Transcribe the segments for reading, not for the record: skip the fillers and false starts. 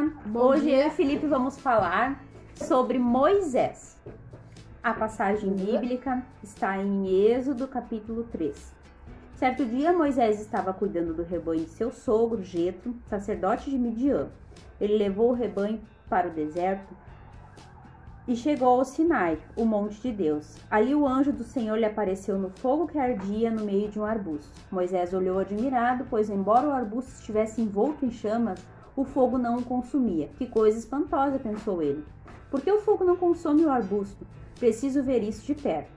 dia! Bom Hoje dia. eu e Felipe vamos falar sobre Moisés. A passagem bíblica está em Êxodo capítulo 3. Certo dia Moisés estava cuidando do rebanho de seu sogro, Jetro, sacerdote de Midian. Ele levou o rebanho para o deserto e chegou ao Sinai, o monte de Deus. Ali o anjo do Senhor lhe apareceu no fogo que ardia no meio de um arbusto. Moisés olhou admirado, pois embora o arbusto estivesse envolto em chamas, o fogo não o consumia. Que coisa espantosa, pensou ele. Por que o fogo não consome o arbusto? Preciso ver isso de perto.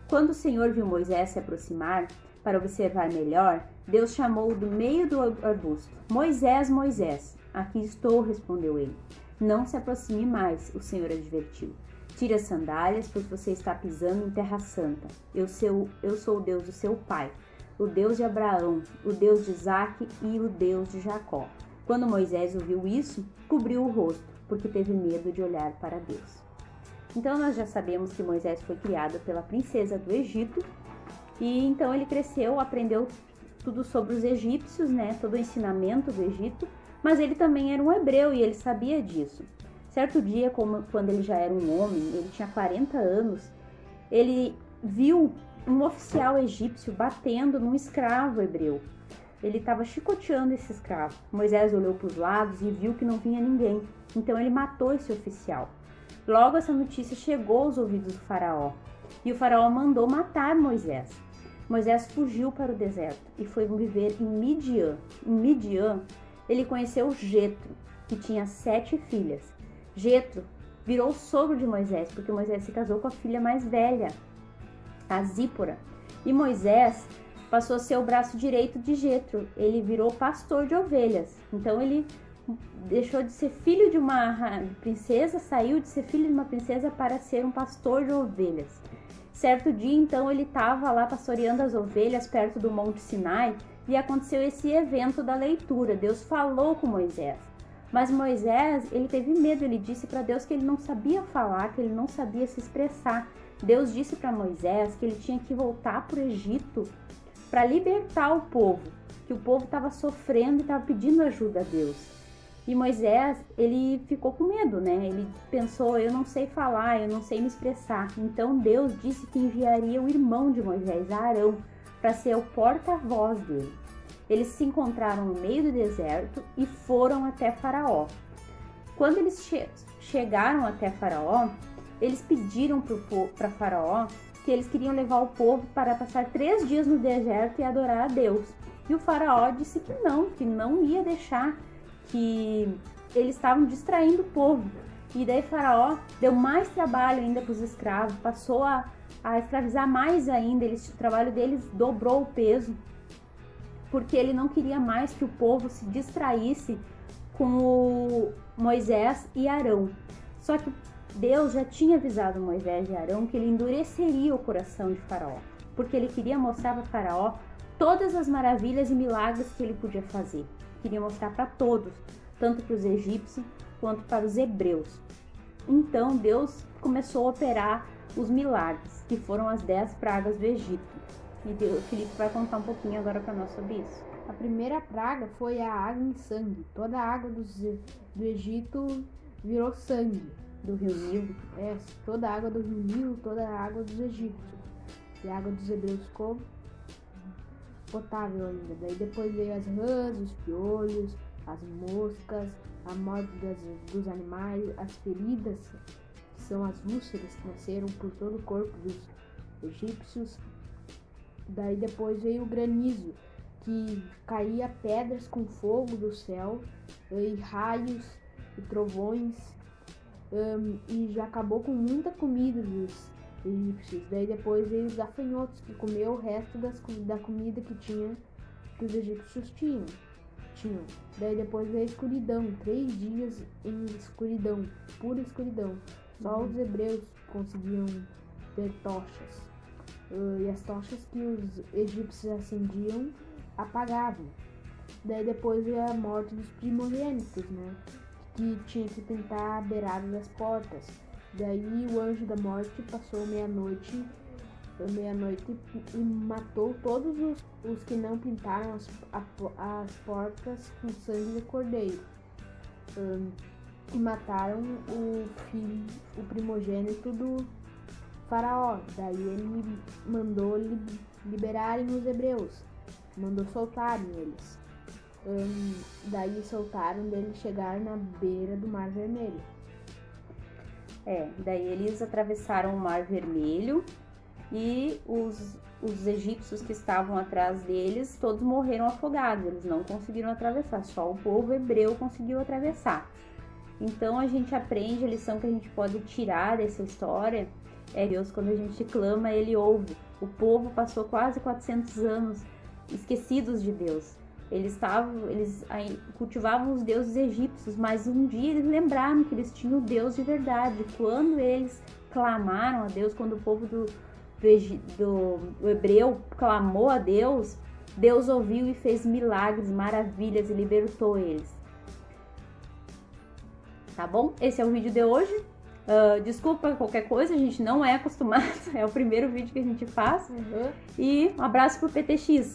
Quando o Senhor viu Moisés se aproximar para observar melhor, Deus chamou-o do meio do arbusto. Moisés, Moisés. Aqui estou, respondeu ele. Não se aproxime mais, o Senhor advertiu. Tire as sandálias, pois você está pisando em terra santa. Eu sou o Deus do seu pai, o Deus de Abraão, o Deus de Isaque e o Deus de Jacó. Quando Moisés ouviu isso, cobriu o rosto, porque teve medo de olhar para Deus. Então nós já sabemos que Moisés foi criado pela princesa do Egito, e então ele cresceu, aprendeu tudo sobre os egípcios, todo o ensinamento do Egito, mas ele também era um hebreu e ele sabia disso. Certo dia, quando ele já era um homem, ele tinha 40 anos, ele viu um oficial egípcio batendo num escravo hebreu. Ele estava chicoteando esse escravo. Moisés olhou para os lados e viu que não vinha ninguém, então ele matou esse oficial. Logo essa notícia chegou aos ouvidos do faraó, e o faraó mandou matar Moisés. Moisés fugiu para o deserto e foi viver em Midian. Em Midian, ele conheceu Jetro, que tinha 7 filhas. Jetro virou sogro de Moisés, porque Moisés se casou com a filha mais velha, a Zípora. E Moisés passou a ser o braço direito de Jetro. Ele virou pastor de ovelhas. Então ele deixou de ser filho de uma princesa, saiu de ser filho de uma princesa para ser um pastor de ovelhas. Certo dia, então, ele estava lá pastoreando as ovelhas perto do Monte Sinai e aconteceu esse evento da leitura. Deus falou com Moisés, mas Moisés, ele teve medo, ele disse para Deus que ele não sabia falar, que ele não sabia se expressar. Deus disse para Moisés que ele tinha que voltar para o Egito para libertar o povo, que o povo estava sofrendo e estava pedindo ajuda a Deus. E Moisés, ele ficou com medo, Ele pensou, eu não sei falar, eu não sei me expressar. Então Deus disse que enviaria o irmão de Moisés, Arão, para ser o porta-voz dele. Eles se encontraram no meio do deserto e foram até Faraó. Quando eles chegaram até Faraó, eles pediram para Faraó que eles queriam levar o povo para passar 3 dias no deserto e adorar a Deus. E o Faraó disse que não ia deixar, que eles estavam distraindo o povo. E daí Faraó deu mais trabalho ainda para os escravos, passou a escravizar mais ainda, o trabalho deles dobrou o peso, porque ele não queria mais que o povo se distraísse com o Moisés e Arão. Só que Deus já tinha avisado Moisés e Arão que ele endureceria o coração de Faraó, porque ele queria mostrar para Faraó todas as maravilhas e milagres que ele podia fazer. Queria mostrar para todos, tanto para os egípcios quanto para os hebreus. Então Deus começou a operar os milagres, que foram as 10 pragas do Egito. E o Felipe vai contar um pouquinho agora para nós sobre isso. A primeira praga foi a água em sangue. Toda a água do Egito virou sangue. Do rio Nilo. Toda a água do rio Nilo, toda a água dos egípcios. E a água dos hebreus ficou potável ainda. Daí depois veio as rãs, os piolhos, as moscas, a morte dos animais, as feridas, que são as úlceras que nasceram por todo o corpo dos egípcios. Daí depois veio o granizo, que caía pedras com fogo do céu, e raios e trovões, e já acabou com muita comida dos egípcios. Daí depois veio os gafanhotos, que comeu o resto da comida que os egípcios tinham. Daí depois veio a escuridão, 3 dias em escuridão, pura escuridão. Só os hebreus conseguiam ter tochas. E as tochas que os egípcios acendiam apagavam. Daí depois veio a morte dos primogênitos, que tinha que pintar a beirada das portas. Daí o anjo da morte passou meia-noite e matou todos os que não pintaram as portas com sangue de cordeiro. e mataram o primogênito do faraó. Daí ele mandou liberarem os hebreus, mandou soltarem eles. Daí soltaram dele chegar na beira do Mar Vermelho. Daí eles atravessaram o Mar Vermelho e os egípcios que estavam atrás deles, todos morreram afogados, eles não conseguiram atravessar, só o povo hebreu conseguiu atravessar. Então a gente aprende, a lição que a gente pode tirar dessa história é Deus, quando a gente clama, Ele ouve. O povo passou quase 400 anos esquecidos de Deus. Eles cultivavam os deuses egípcios, mas um dia eles lembraram que eles tinham o Deus de verdade. Quando eles clamaram a Deus, quando o povo do hebreu clamou a Deus, Deus ouviu e fez milagres, maravilhas e libertou eles. Tá bom? Esse é o vídeo de hoje. Desculpa qualquer coisa, a gente não é acostumado, é o primeiro vídeo que a gente faz. E um abraço pro PTX.